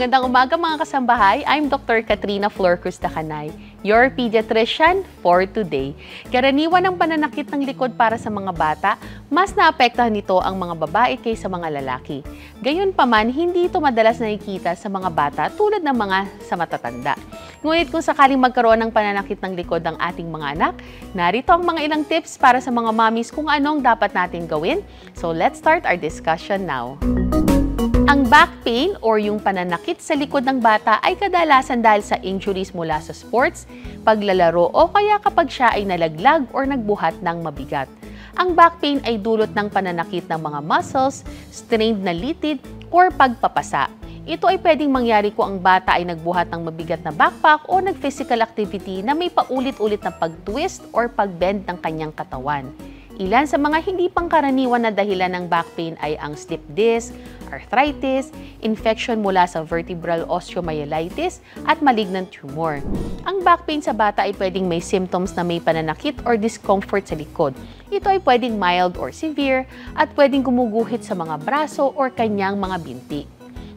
Magandang umaga mga kasambahay. I'm Dr. Katrina Flor Cruz Dacanay, your pediatrician for today. Karaniwan ng pananakit ng likod para sa mga bata, mas naapektuhan nito ang mga babae kaysa mga lalaki. Gayunpaman, hindi ito madalas nakikita sa mga bata tulad ng mga sa matatanda. Ngunit kung sakaling magkaroon ng pananakit ng likod ng ating mga anak, narito ang mga ilang tips para sa mga mommies kung anong dapat natin gawin. So let's start our discussion now. Ang back pain or yung pananakit sa likod ng bata ay kadalasan dahil sa injuries mula sa sports, paglalaro o kaya kapag siya ay nalaglag or nagbuhat ng mabigat. Ang back pain ay dulot ng pananakit ng mga muscles, strained na litid, or pagpapasa. Ito ay pwedeng mangyari kung ang bata ay nagbuhat ng mabigat na backpack o nag-physical activity na may paulit-ulit na pag-twist or pag-bend ng kanyang katawan. Ilan sa mga hindi pangkaraniwan na dahilan ng back pain ay ang slip disc, arthritis, infection mula sa vertebral osteomyelitis, at malignant tumor. Ang back pain sa bata ay pwedeng may symptoms na may pananakit or discomfort sa likod. Ito ay pwedeng mild or severe at pwedeng gumuguhit sa mga braso or kanyang mga binti.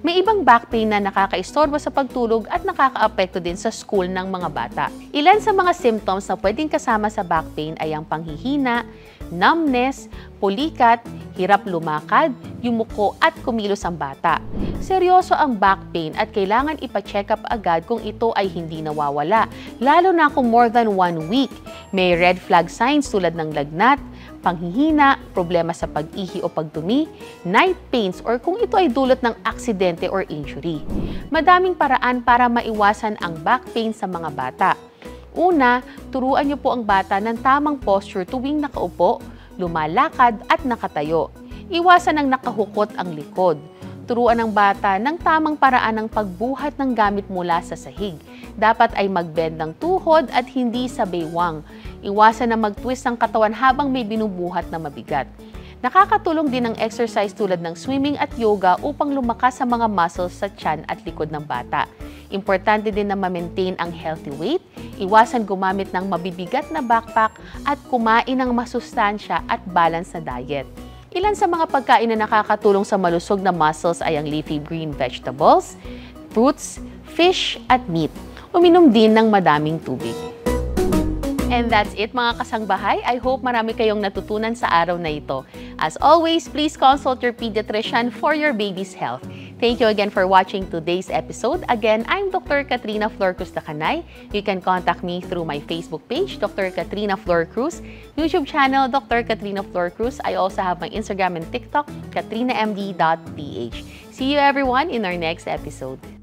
May ibang back pain na nakakaistorbo sa pagtulog at nakakaapekto din sa school ng mga bata. Ilan sa mga symptoms na pwedeng kasama sa back pain ay ang panghihina, numbness, pulikat, hirap lumakad, yumuko at kumilos ang bata. Seryoso ang back pain at kailangan ipa-check up agad kung ito ay hindi nawawala, lalo na kung more than 1 week. May red flag signs tulad ng lagnat, panghihina, problema sa pag-ihi o pagdumi, night pains or kung ito ay dulot ng aksidente or injury. Madaming paraan para maiwasan ang back pain sa mga bata. Una, turuan niyo po ang bata ng tamang posture tuwing nakaupo, lumalakad at nakatayo. Iwasan ang nakahukot ang likod. Turuan ang bata ng tamang paraan ng pagbuhat ng gamit mula sa sahig. Dapat ay mag-bend ng tuhod at hindi sa baywang. Iwasan na mag-twist ng katawan habang may binubuhat na mabigat. Nakakatulong din ang exercise tulad ng swimming at yoga upang lumakas sa mga muscles sa tiyan at likod ng bata. Importante din na ma-maintain ang healthy weight, iwasan gumamit ng mabibigat na backpack at kumain ng masustansya at balance na diet. Ilan sa mga pagkain na nakakatulong sa malusog na muscles ay ang leafy green vegetables, fruits, fish at meat. Uminom din ng madaming tubig. And that's it mga kasangbahay. I hope marami kayong natutunan sa araw na ito. As always, please consult your pediatrician for your baby's health. Thank you again for watching today's episode. Again, I'm Dr. Katrina Flor Cruz Dacanay. You can contact me through my Facebook page, Dr. Katrina Flor Cruz, YouTube channel, Dr. Katrina Flor Cruz. I also have my Instagram and TikTok, katrinamd.ph. See you everyone in our next episode.